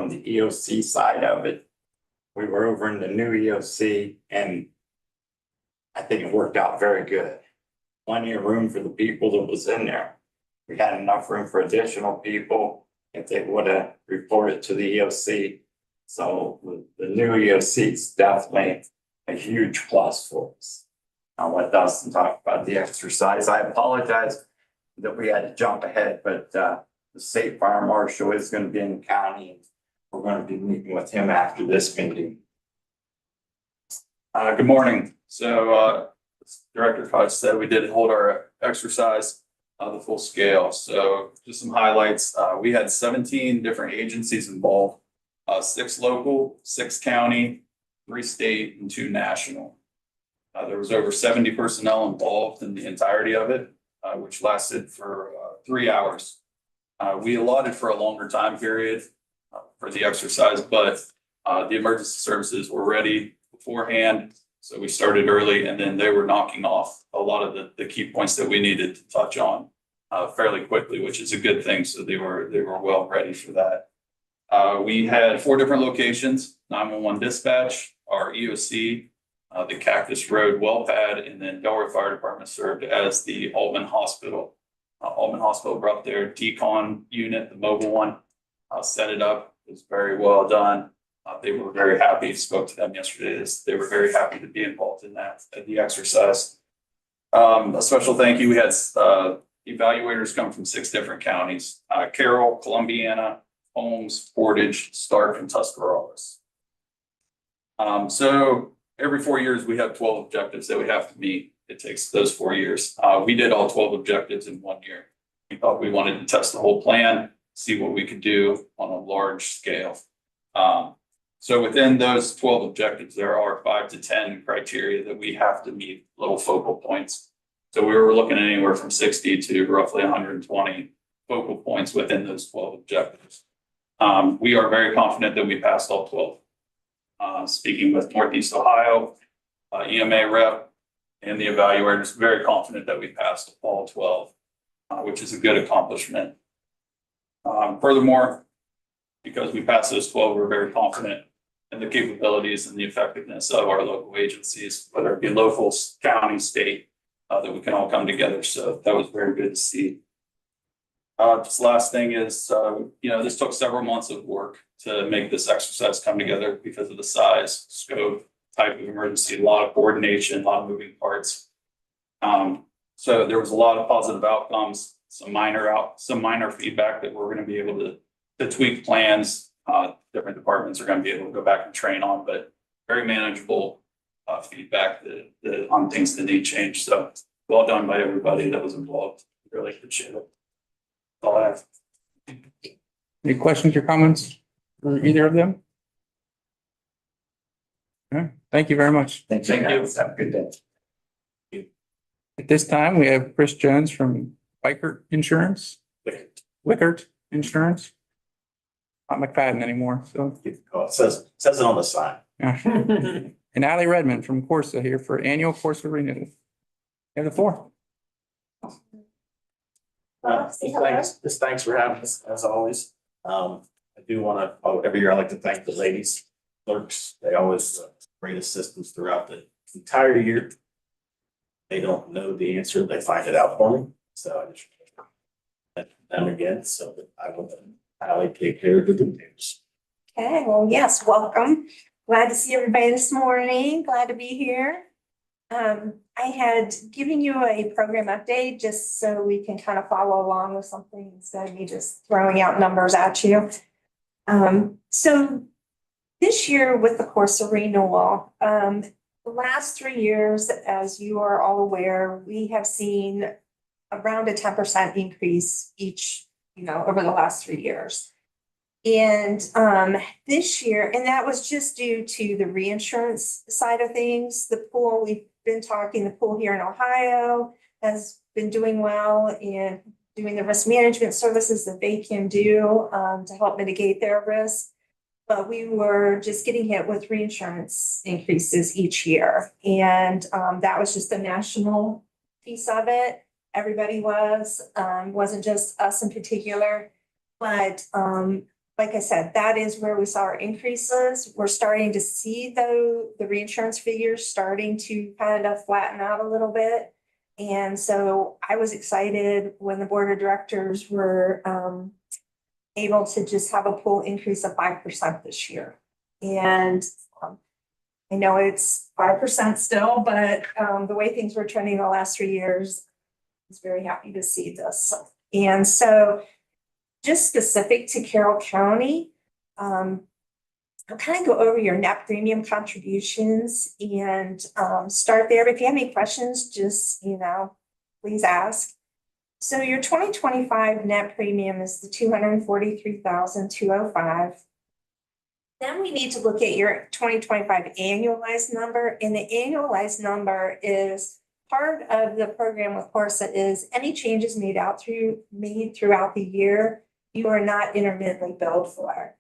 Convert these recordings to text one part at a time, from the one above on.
from the EOC side of it. We were over in the new EOC and I think it worked out very good. Plenty of room for the people that was in there. We had enough room for additional people if they would have reported to the EOC. So the new EOC is definitely a huge plus for us. I'll let Dustin talk about the exercise. I apologize that we had to jump ahead, but the state fire marshal is going to be in the county and we're going to be meeting with him after this meeting. Good morning. So as Director Koch said, we did hold our exercise the full scale. So just some highlights. We had 17 different agencies involved, 6 local, 6 county, 3 state, and 2 national. There was over 70 personnel involved in the entirety of it, which lasted for 3 hours. We allotted for a longer time period for the exercise, but the emergency services were ready beforehand. So we started early and then they were knocking off a lot of the key points that we needed to touch on fairly quickly, which is a good thing. So they were well ready for that. We had 4 different locations: 911 dispatch, our EOC, the Cactus Road well pad, and then Delaware Fire Department served as the Altman Hospital. Altman Hospital brought their decon unit, the mobile one, set it up. It was very well done. They were very happy. Spoke to them yesterday. They were very happy to be involved in that, the exercise. A special thank you. We had evaluators come from 6 different counties: Carroll, Columbiana, Holmes, Portage, Stark, and Tuscarawas. So every 4 years we have 12 objectives that we have to meet. It takes those 4 years. We did all 12 objectives in 1 year. We thought we wanted to test the whole plan, see what we could do on a large scale. So within those 12 objectives, there are 5 to 10 criteria that we have to meet, little focal points. So we were looking at anywhere from 60 to roughly 120 focal points within those 12 objectives. We are very confident that we passed all 12. Speaking with Northeast Ohio, EMA rep, and the evaluators, very confident that we passed all 12, which is a good accomplishment. Furthermore, because we passed those 12, we're very confident in the capabilities and the effectiveness of our local agencies, whether it be local, county, state, that we can all come together. So that was very good to see. Just last thing is, this took several months of work to make this exercise come together because of the size, scope, type of emergency, a lot of coordination, a lot of moving parts. So there was a lot of positive outcomes, some minor feedback that we're going to be able to tweak plans. Different departments are going to be able to go back and train on, but very manageable feedback on things that need change. So well done by everybody that was involved. Really appreciate it. All I have. Any questions or comments for either of them? Okay, thank you very much. Thank you. Have a good day. At this time, we have Chris Jones from Wickert Insurance. Wickert Insurance. Not McFadden anymore, so. Oh, it says it on the sign. Yeah. And Allie Redmond from Corsa here for annual Corsa renewal. You have the floor. Thanks for having us, as always. I do want to, every year I like to thank the ladies clerks. They always great assistance throughout the entire year. They don't know the answer, they find it out for me. So I just thank them again, so that I will take care of the details. Okay, well, yes, welcome. Glad to see everybody this morning. Glad to be here. I had given you a program update just so we can kind of follow along with something instead of me just throwing out numbers at you. So this year with the Corsa renewal, the last 3 years, as you are all aware, we have seen around a 10% increase each, over the last 3 years. And this year, and that was just due to the reinsurance side of things. The pool, we've been talking, the pool here in Ohio has been doing well in doing the risk management services that they can do to help mitigate their risk. But we were just getting hit with reinsurance increases each year. And that was just the national piece of it. Everybody wasn't just us in particular. But like I said, that is where we saw our increases. We're starting to see though, the reinsurance figures starting to kind of flatten out a little bit. And so I was excited when the board of directors were able to just have a pool increase of 5% this year. And I know it's 5% still, but the way things were trending the last 3 years, I was very happy to see this. And so just specific to Carroll County, I'll kind of go over your net premium contributions and start there. But if you have any questions, just, please ask. So your 2025 net premium is the 243,205. Then we need to look at your 2025 annualized number, and the annualized number is part of the program with Corsa is any changes made throughout the year, you are not intermittently billed for.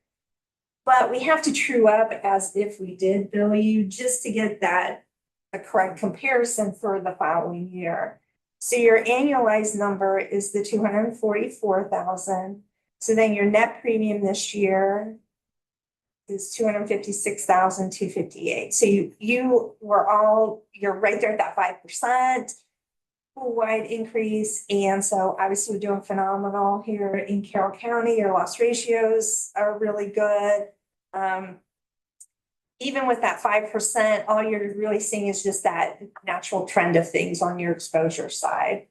But we have to true up as if we did bill you just to get that a correct comparison for the following year. So your annualized number is the 244,000. So then your net premium this year is 256,258. So you're right there at that 5% wide increase. And so obviously we're doing phenomenal here in Carroll County. Your loss ratios are really good. Even with that 5%, all you're really seeing is just that natural trend of things on your exposure side.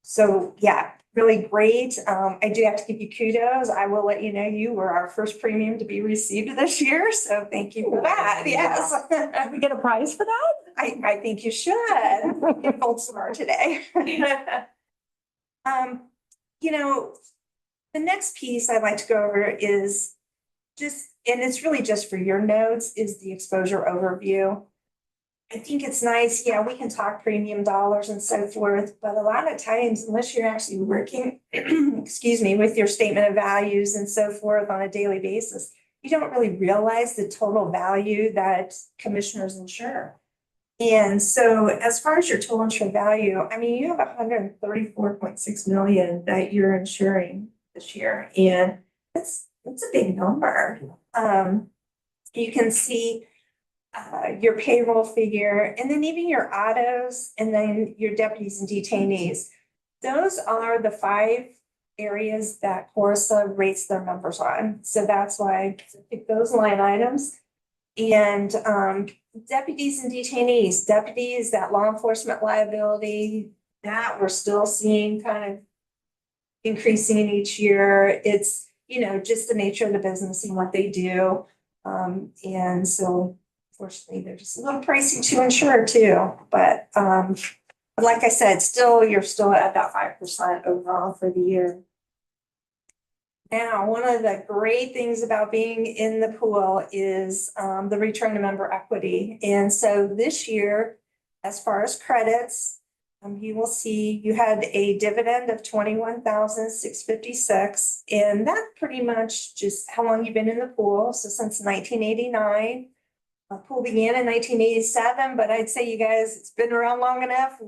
So yeah, really great. I do have to give you kudos. I will let you know you were our first premium to be received this year. So thank you for that. Yes. Did we get a prize for that? I think you should. Get gold star today. The next piece I'd like to go over is and it's really just for your notes, is the exposure overview. I think it's nice, we can talk premium dollars and so forth, but a lot of times, unless you're actually working, with your statement of values and so forth on a daily basis, you don't really realize the total value that commissioners insure. And so as far as your total insured value, you have 134.6 million that you're insuring this year. And that's a big number. You can see your payroll figure, and then even your autos, and then your deputies and detainees. Those are the 5 areas that Corsa rates their members on. So that's why I pick those line items. And deputies and detainees, deputies, that law enforcement liability, that we're still seeing kind of increasing each year. It's, just the nature of the business and what they do. And so unfortunately, they're just a little pricey to insure too. But like I said, you're still at that 5% overall for the year. Now, one of the great things about being in the pool is the return to member equity. And so this year, as far as credits, you will see you had a dividend of 21,656, and that pretty much just how long you've been in the pool. So since 1989, the pool began in 1987, but I'd say you guys, it's been around long enough,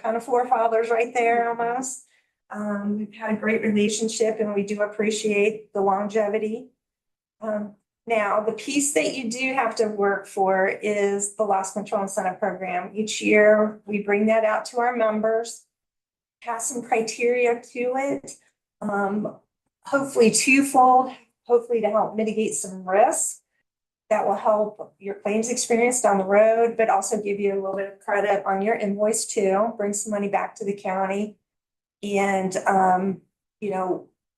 kind of forefathers right there almost. We've had a great relationship and we do appreciate the longevity. Now, the piece that you do have to work for is the loss control incentive program. Each year, we bring that out to our members, have some criteria to it, hopefully twofold, hopefully to help mitigate some risk that will help your claims experience down the road, but also give you a little bit of credit on your invoice too, bring some money back to the county. And,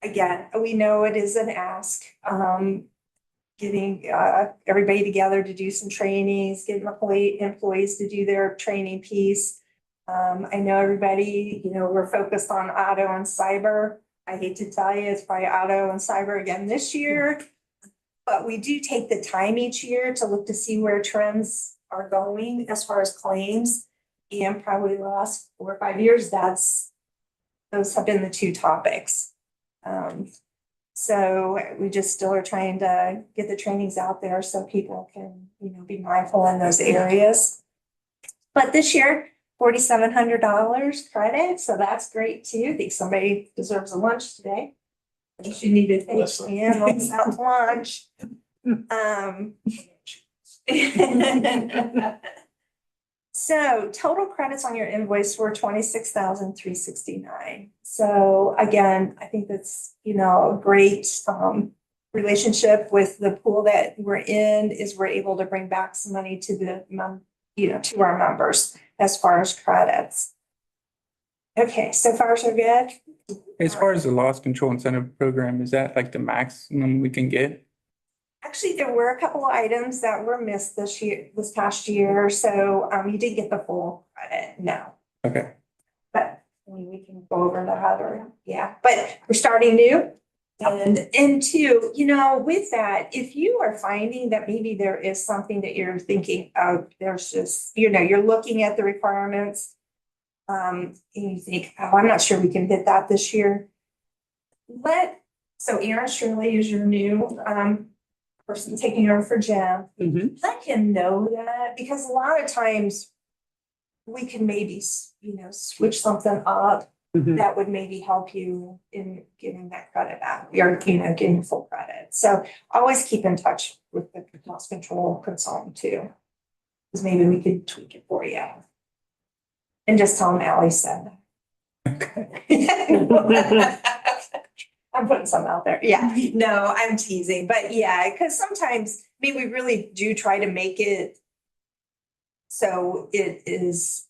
again, we know it is an ask. Getting everybody together to do some trainings, getting employees to do their training piece. I know everybody, we're focused on auto and cyber. I hate to tell you, it's probably auto and cyber again this year, but we do take the time each year to look to see where trends are going as far as claims. And probably the last 4 or 5 years, those have been the 2 topics. So we just still are trying to get the trainings out there so people can, be mindful in those areas. But this year, $4,700 credit. So that's great too. I think somebody deserves a lunch today. You need to thank Listen. me, I'm almost out to lunch. So total credits on your invoice were 26,369. So again, I think that's, a great relationship with the pool that we're in, is we're able to bring back some money to to our members as far as credits. Okay, so far so good. As far as the loss control incentive program, is that like the maximum we can get? Actually, there were a couple of items that were missed this past year, so you did get the full credit, no. Okay. But we can go over the other, yeah, but we're starting new. And two, with that, if you are finding that maybe there is something that you're thinking of, there's just, you're looking at the requirements. And you think, oh, I'm not sure we can hit that this year. So Aaron Shirley is your new person taking over for Jim. Let him know that, because a lot of times we can maybe, switch something up that would maybe help you in getting that credit back, or, getting full credit. So always keep in touch with the cost control consultant too, because maybe we could tweak it for you. And just tell them Ally said that. I'm putting some out there. Yeah, no, I'm teasing, but yeah, because sometimes, we really do try to make it so it is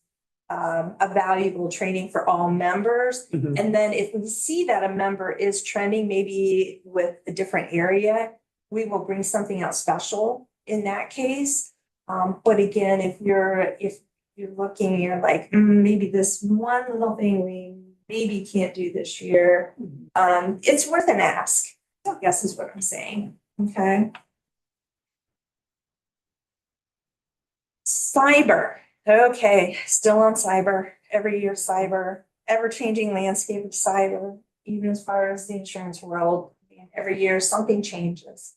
a valuable training for all members. And then if we see that a member is trending maybe with a different area, we will bring something out special in that case. But again, if you're looking, you're like, maybe this one little thing we maybe can't do this year, it's worth an ask, I guess is what I'm saying. Okay. Cyber. Okay, still on cyber. Every year, cyber, ever-changing landscape of cyber, even as far as the insurance world. Every year, something changes.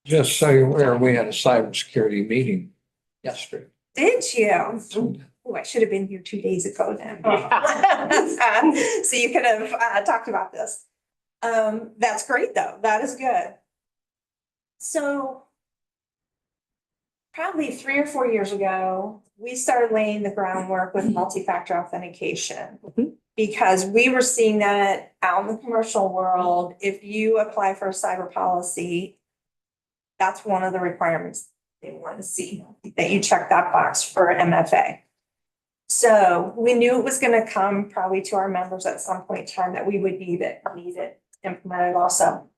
Just so you're aware, we had a cybersecurity meeting yesterday. Did you? Oh, I should have been here 2 days ago then. So you could have talked about this. That's great, though. That is good. So probably 3 or 4 years ago, we started laying the groundwork with multi-factor authentication, because we were seeing that out in the commercial world. If you apply for a cyber policy, that's one of the requirements they want to see, that you check that box for MFA. So we knew it was going to come probably to our members at some point in time, that we would need it implemented also.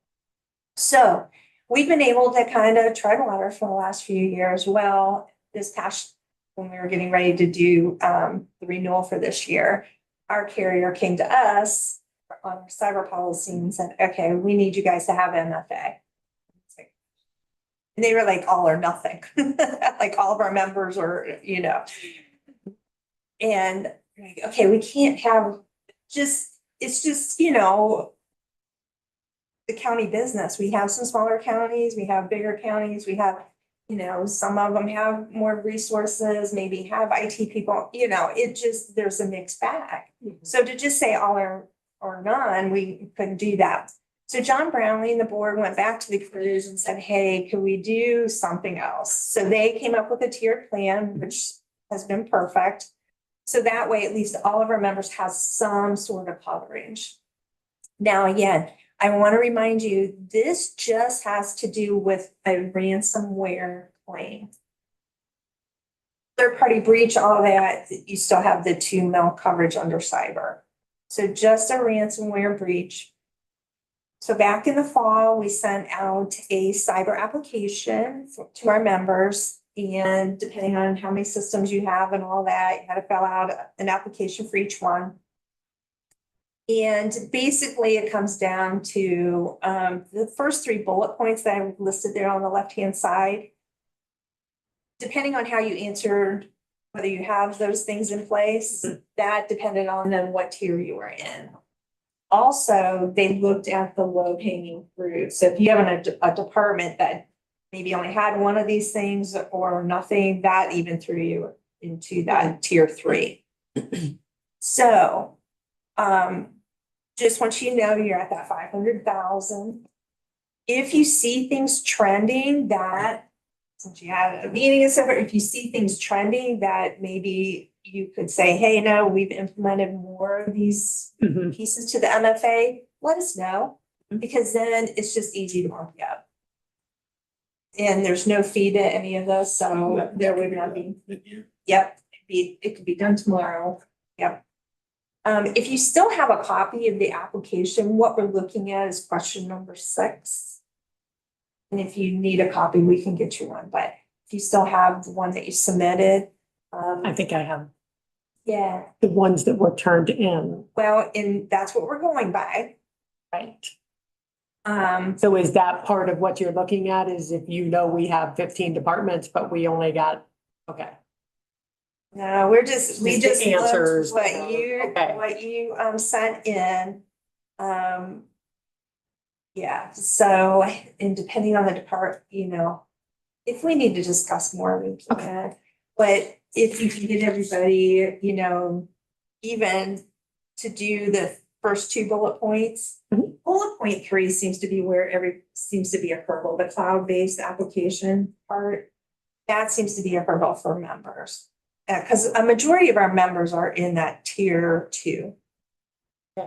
So we've been able to kind of tread water for the last few years. Well, this past, when we were getting ready to do the renewal for this year, our carrier came to us on our cyber policy and said, okay, we need you guys to have MFA. And they were like all or nothing, like all of our members or, and like, okay, we can't have it's just, the county business. We have some smaller counties, we have bigger counties, we have, some of them have more resources, maybe have IT people, there's a mixed bag. So to just say all or none, we couldn't do that. So John Brownlee and the board went back to the carriers and said, hey, can we do something else? So they came up with a tiered plan, which has been perfect. So that way, at least all of our members have some sort of coverage. Now, again, I want to remind you, this just has to do with a ransomware claim. Third-party breach, all that, you still have the 2 mil coverage under cyber. So just a ransomware breach. So back in the fall, we sent out a cyber application to our members. And depending on how many systems you have and all that, you had to fill out an application for each one. And basically it comes down to the first 3 bullet points that I listed there on the left-hand side. Depending on how you answered, whether you have those things in place, that depended on then what tier you were in. Also, they looked at the low-hanging fruit. So if you have a department that maybe only had one of these things or nothing, that even threw you into that tier 3. So just want you to know you're at that 500,000. If you see things trending that, since you had a meeting and stuff, if you see things trending that maybe you could say, hey, no, we've implemented more of these pieces to the MFA, let us know, because then it's just easy to mark you up. And there's no fee to any of those, so there would not be, yep, it could be done tomorrow, yep. If you still have a copy of the application, what we're looking at is question number 6. And if you need a copy, we can get you one, but if you still have the one that you submitted. I think I have Yeah, the ones that were turned in, well, and that's what we're going by. right? Um, So is that part of what you're looking at is if you know we have 15 departments, but we only got, okay. no, we Just the just looked answers, okay. what you sent in. Yeah, so, and depending on the department, if we need to discuss more, we can. But if you can get everybody, even to do the first 2 bullet points. Mhm. Bullet point 3 seems to be where seems to be a hurdle, the cloud-based application part. That seems to be a hurdle for members. Because a majority of our members are in that tier 2.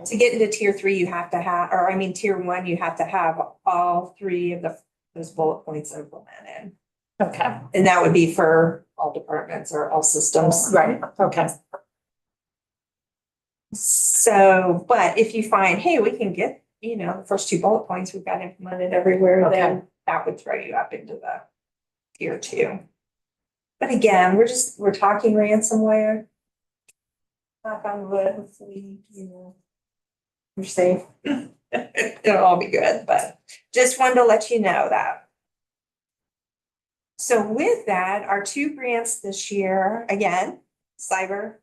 To get into tier 3, you have to have, or I mean, tier 1, you have to have all 3 of those bullet points implemented. Okay, And that would be for all departments or all systems. right, okay. So, but if you find, hey, we can get, the first 2 bullet points, we've got implemented everywhere, then that would throw you up into the tier 2. But again, we're talking ransomware. Knock on wood, hopefully, you're safe. It'll all be good, but just wanted to let you know that. So with that, our 2 grants this year, again, cyber,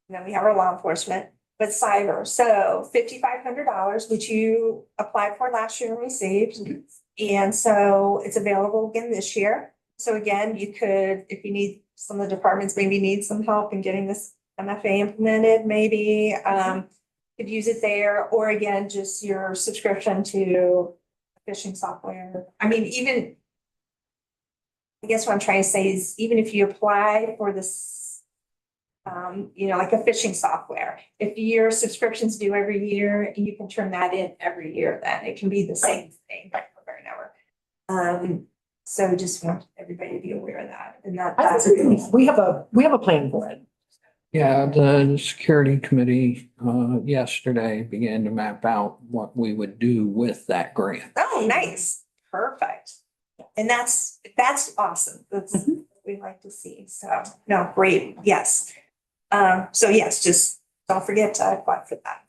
and then we have our law enforcement, but cyber. So $5,500, which you applied for last year and received. And so it's available again this year. So again, you could, if you need, some of the departments maybe need some help in getting this MFA implemented, maybe could use it there, or again, just your subscription to phishing software. I mean, even, I guess what I'm trying to say is, even if you apply for this, like a phishing software, if your subscription's due every year, you can turn that in every year, then it can be the same thing over and over. So just want everybody to be aware of that, and that's a good. We have a plan for it. Yeah, the security committee yesterday began to map out what we would do with that grant. Oh, nice, perfect. And that's awesome. That's what we like to see. So, no, great, yes. So yes, just don't forget to apply for that.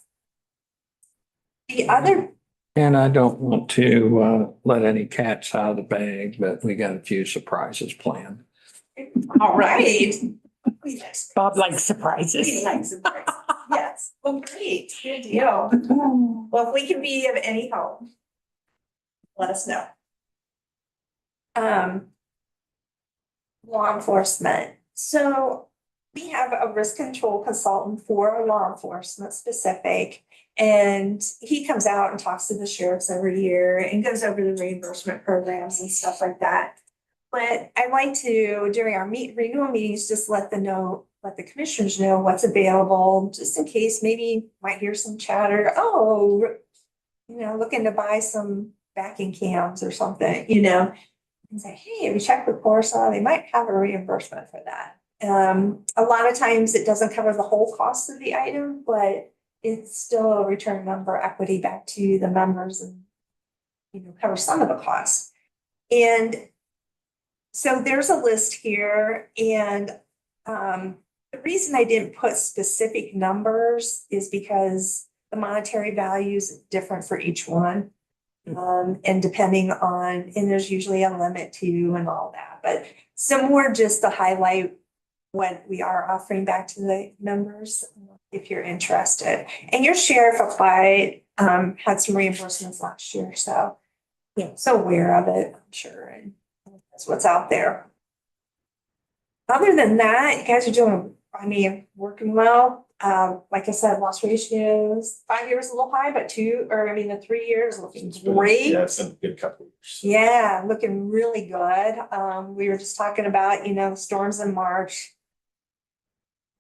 The other, And I don't want to let any cats out of the bag, but we got a few surprises planned. all right. Bob likes surprises. Yes, well, great, good deal. Well, if we can be of any help, let us know. Law enforcement. So we have a risk control consultant for law enforcement specific. And he comes out and talks to the sheriffs every year and goes over the reimbursement programs and stuff like that. But I like to, during our renewal meetings, just let the commissioners know what's available, just in case maybe might hear some chatter, looking to buy some backing cams or something, and say, hey, have you checked with Corsa? They might have a reimbursement for that. A lot of times it doesn't cover the whole cost of the item, but it's still a return number equity back to the members and, cover some of the costs. And so there's a list here, and the reason I didn't put specific numbers is because the monetary value is different for each one. And depending on, and there's usually a limit too and all that, but some more just to highlight what we are offering back to the members, if you're interested. And your sheriff applied, had some reimbursements last year, so yeah, so aware of it, I'm sure, and that's what's out there. Other than that, you guys are doing, working well. Like I said, loss ratios, 5 years a little high, but the 3 years looking It's been- great. Yeah, it's been a good couple of years. Yeah, looking really good. We were just talking about, the storms in March.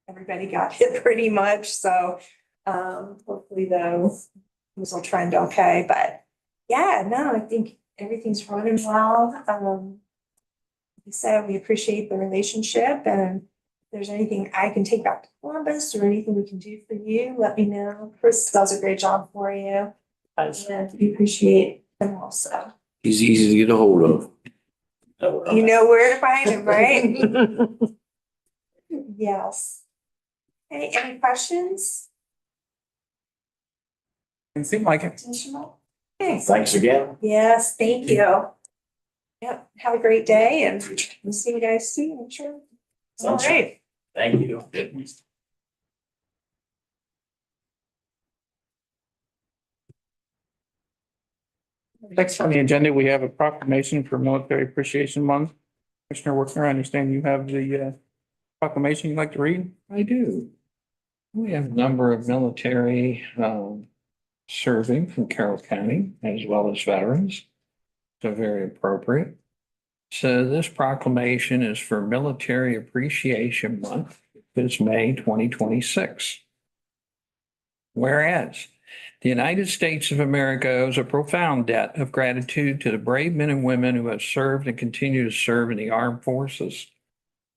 Everybody got hit pretty much, so, hopefully those will trend okay, but yeah, no, I think everything's running well. Like I said, we appreciate the relationship, and if there's anything I can take back to Columbus or anything we can do for you, let me know. Chris does a great job for you, and we appreciate him also. He's easy to get a hold of. You know where to find him, right? Yes. Any questions? It seemed like it. Additional? Okay. Thanks again. Yes, thank you. Yep, have a great day and we'll see you guys soon, I'm sure. All Sunshine. right. Thank you. Next on the agenda, we have a proclamation for Military Appreciation Month. Commissioner Workner, I understand you have the proclamation you'd like to read? I do. We have a number of military serving from Carroll County as well as veterans. So very appropriate. So this proclamation is for Military Appreciation Month. It's May 2026. Whereas the United States of America owes a profound debt of gratitude to the brave men and women who have served and continue to serve in the armed forces.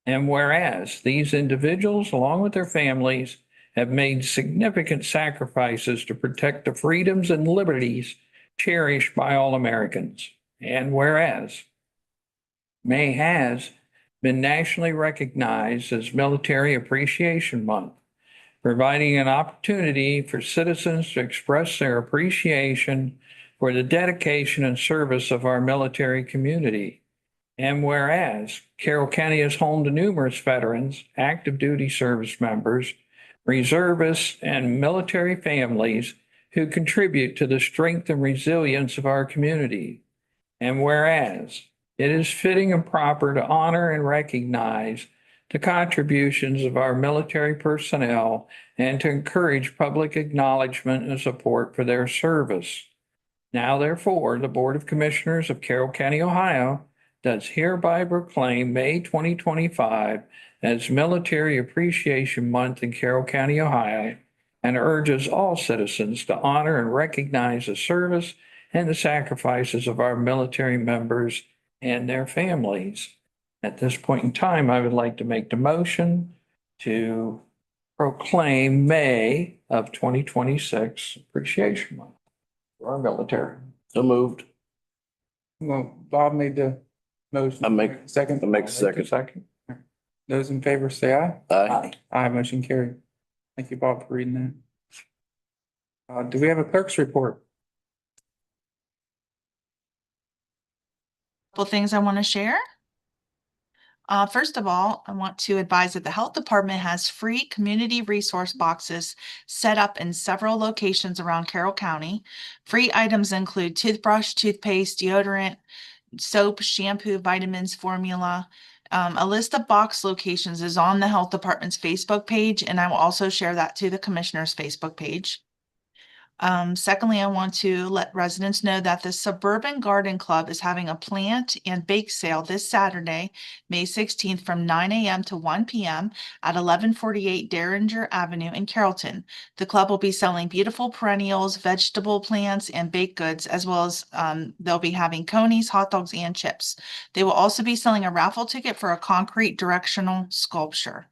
And whereas these individuals, along with their families, have made significant sacrifices to protect the freedoms and liberties cherished by all Americans. And whereas May has been nationally recognized as Military Appreciation Month, providing an opportunity for citizens to express their appreciation for the dedication and service of our military community. And whereas Carroll County is home to numerous veterans, active duty service members, reservists, and military families who contribute to the strength and resilience of our community. And whereas it is fitting and proper to honor and recognize the contributions of our military personnel and to encourage public acknowledgement and support for their service. Now, therefore, the Board of Commissioners of Carroll County, Ohio, does hereby proclaim May 2025 as Military Appreciation Month in Carroll County, Ohio, and urges all citizens to honor and recognize the service and the sacrifices of our military members and their families. At this point in time, I would like to make the motion to proclaim May of 2026 Appreciation Month for our military. So moved. Well, Bob made the motion. I make Second. a second. Second. Those in favor say aye. Aye. Aye, motion carried. Thank you, Bob, for reading that. Do we have a clerk's report? Couple things I want to share. First of all, I want to advise that the health department has free community resource boxes set up in several locations around Carroll County. Free items include toothbrush, toothpaste, deodorant, soap, shampoo, vitamins, formula. A list of box locations is on the health department's Facebook page, and I will also share that to the commissioner's Facebook page. Secondly, I want to let residents know that the Suburban Garden Club is having a plant and bake sale this Saturday, May 16th from 9 a.m. to 1 p.m. at 1148 Derringer Avenue in Carrollton. The club will be selling beautiful perennials, vegetable plants, and baked goods, as well as they'll be having conies, hot dogs, and chips. They will also be selling a raffle ticket for a concrete directional sculpture.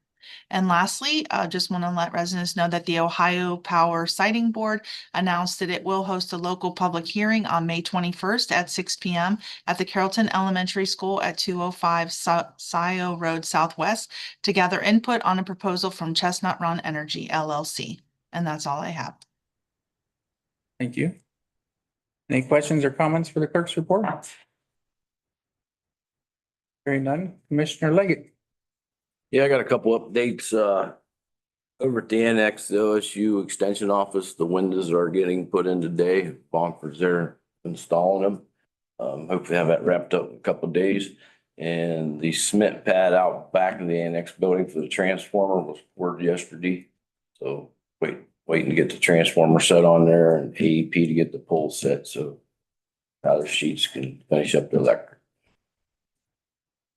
And lastly, I just want to let residents know that the Ohio Power Siting Board announced that it will host a local public hearing on May 21st at 6 p.m. at the Carrollton Elementary School at 205 Scioto Road Southwest to gather input on a proposal from Chestnut Run Energy LLC. And that's all I have. Thank you. Any questions or comments for the clerk's report? Hearing none. Commissioner Leggett. Yeah, I got a couple updates, over at the annex, the OSU extension office, the windows are getting put in today. Bonkers there installing them. Hopefully have that wrapped up in a couple of days. And the cement pad out back in the annex building for the transformer was poured yesterday. So waiting to get the transformer set on there and AEP to get the pole set, so other sheets can finish up the electric.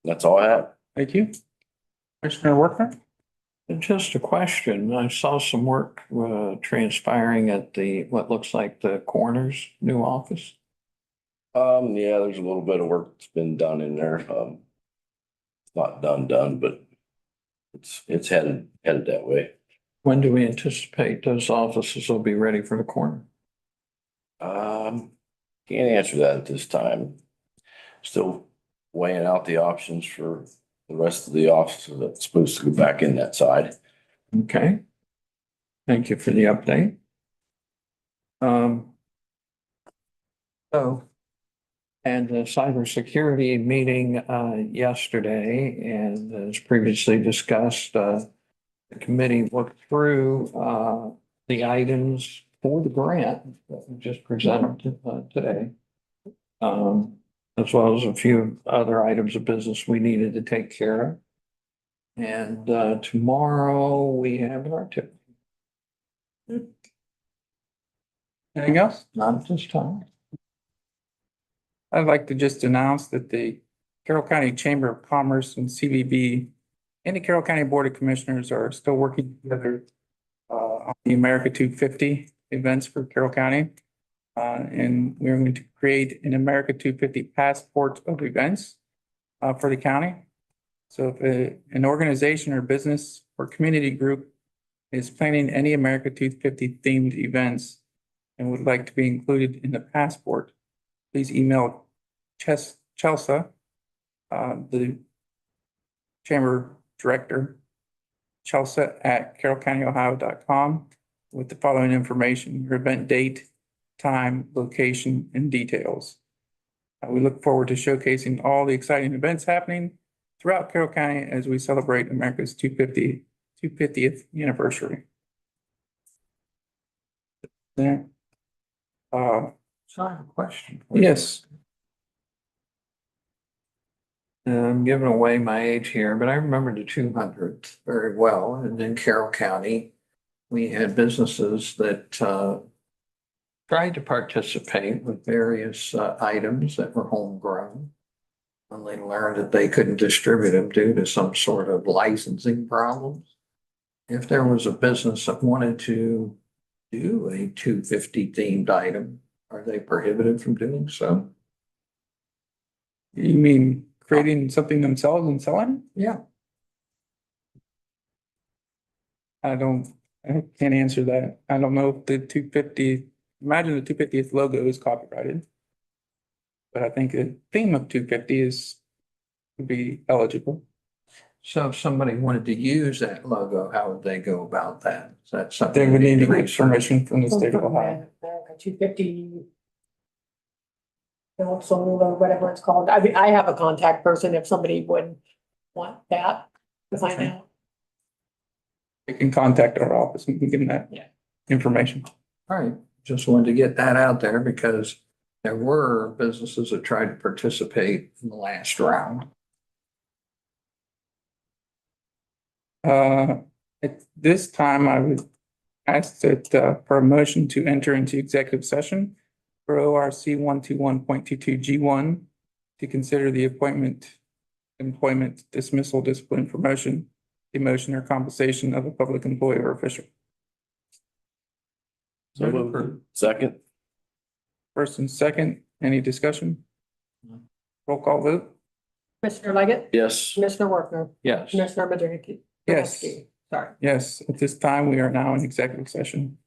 That's all I have. Thank you. Commissioner Workner? And just a question, I saw some work transpiring at what looks like the coroner's new office. Yeah, there's a little bit of work that's been done in there. It's not done, but it's headed that way. When do we anticipate those offices will be ready for the coroner? Can't answer that at this time. Still weighing out the options for the rest of the offices that's supposed to go back in that side. Okay. Thank you for the update. And the cybersecurity meeting yesterday, and as previously discussed, the committee looked through the items for the grant that we just presented today. As well as a few other items of business we needed to take care of. And tomorrow we have our tip, Anything else? not at this time. I'd like to just announce that the Carroll County Chamber of Commerce and CVB and the Carroll County Board of Commissioners are still working together on the America 250 events for Carroll County. And we're going to create an America 250 passport of events for the county. So if an organization or business or community group is planning any America 250 themed events and would like to be included in the passport, please email Chelsea, the chamber director, chelsea@carrollcountyohio.com, with the following information: your event date, time, location, and details. We look forward to showcasing all the exciting events happening throughout Carroll County as we celebrate America's 250th anniversary. There. So I have a question. Yes. I'm giving away my age here, but I remember the 200th very well. And in Carroll County, we had businesses that tried to participate with various items that were homegrown. And they learned that they couldn't distribute them due to some sort of licensing problems. If there was a business that wanted to do a 250 themed item, are they prohibited from doing so? You mean creating something themselves and selling? Yeah. I can't answer that. I don't know if the 250, imagine the 250th logo is copyrighted. But I think the theme of 250 would be eligible. So if somebody wanted to use that logo, how would they go about that? Is that They something? would need to get research? permission from the state of Ohio. 250. Council or whatever it's called. I mean, I have a contact person if somebody would want that to find out. They can contact our office and we can give them that information. All right, just wanted to get that out there because there were businesses that tried to participate in the last round. At this time, I would ask that for a motion to enter into executive session for ORC 121.22 G1 to consider the employment, dismissal, discipline, promotion, demotion, or compensation of a public employee or official. So moved. Second. First and second, any discussion? Roll call vote? Commissioner Leggett, Yes. Commissioner Workner, Yes. Commissioner Majewski. Yes. Sorry. Yes, at this time, we are now in executive session.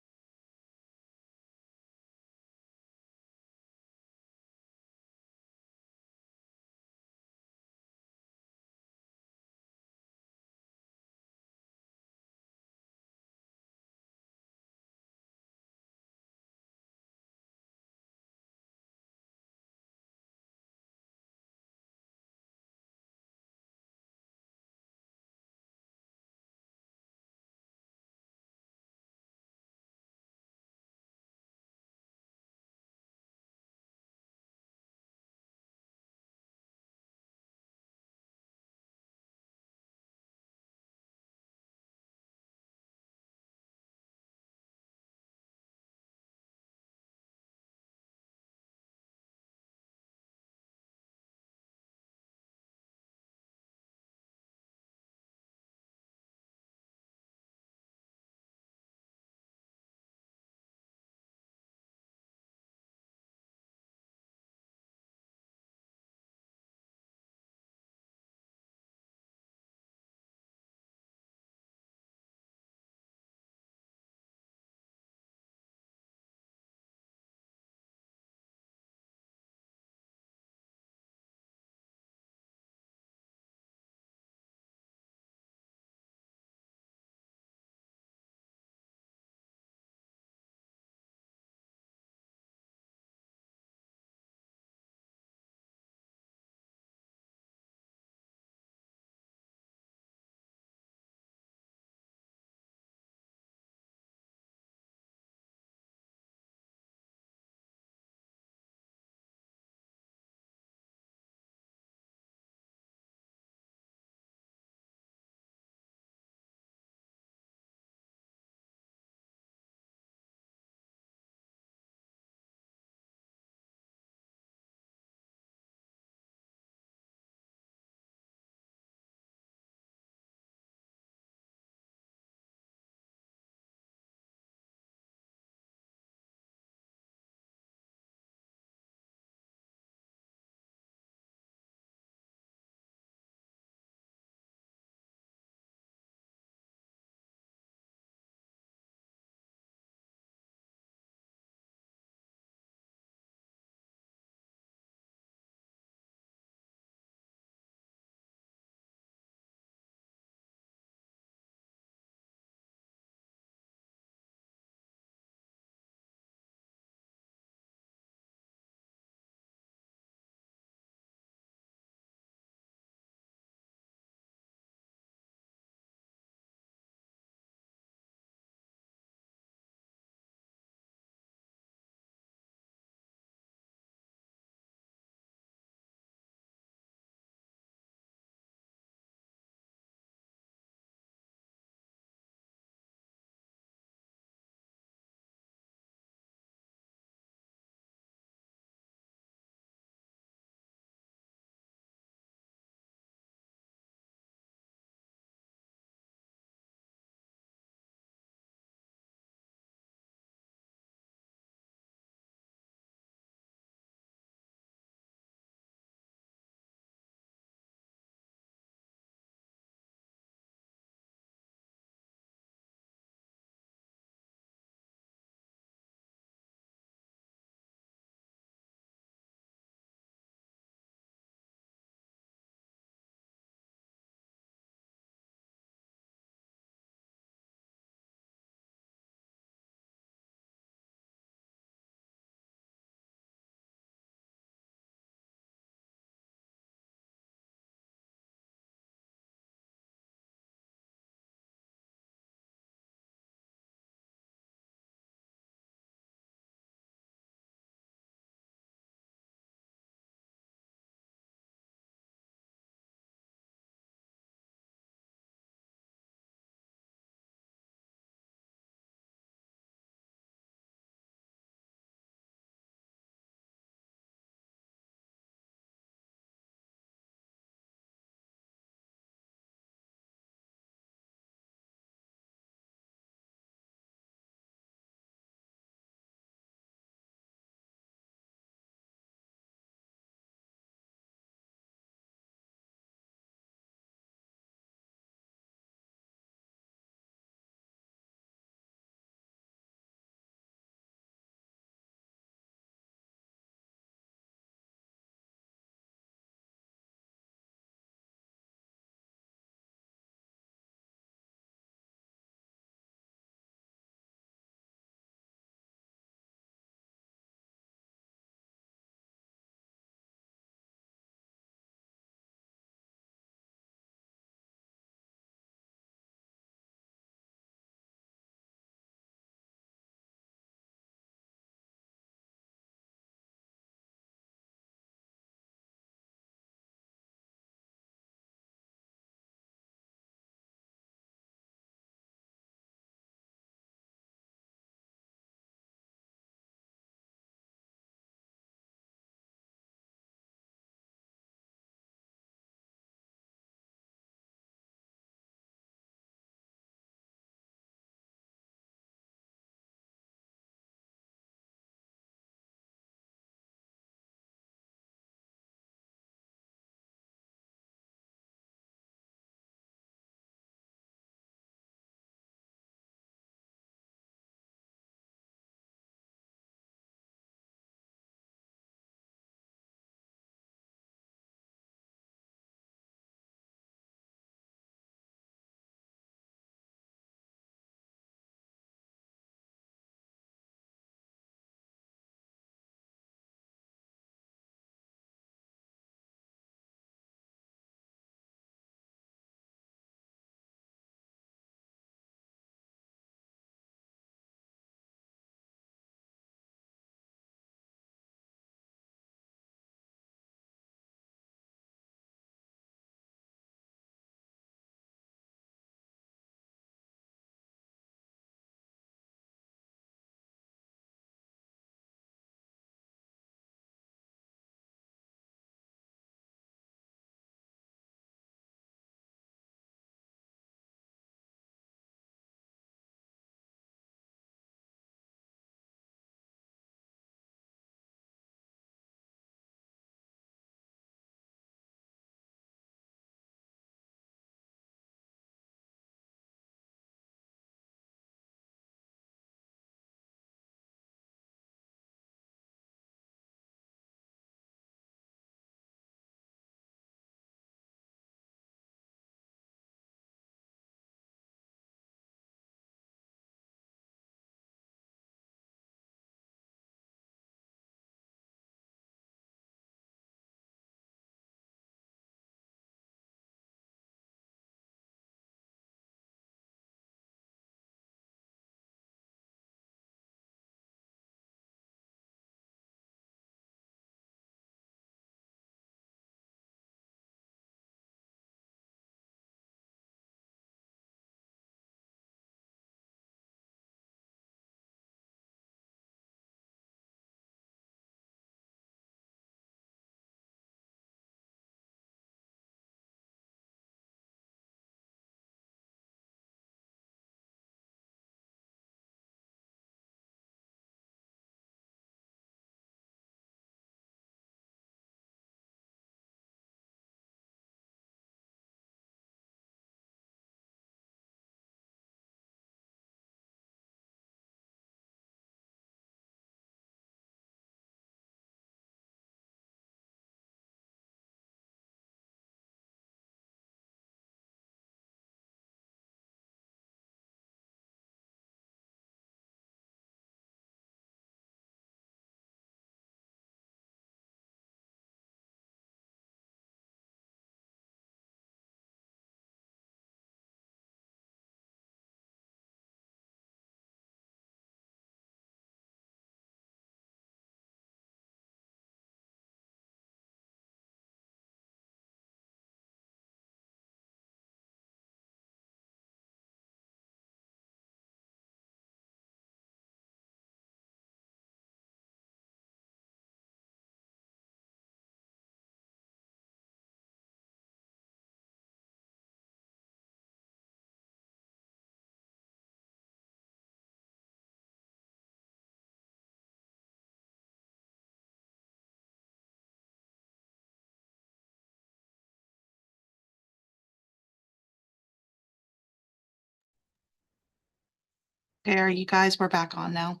Okay, are you guys, we're back on now.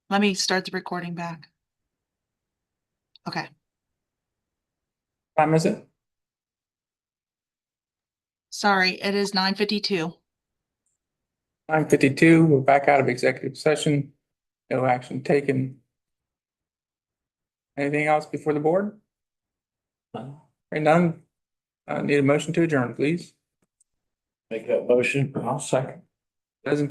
Let me start the recording back. Okay, Time is it? sorry, it is 9:52. 9:52. We're back out of executive session. No action taken. Anything else before the board? Hearing none. Need a motion to adjourn, please. Make that motion. I'll second. Those in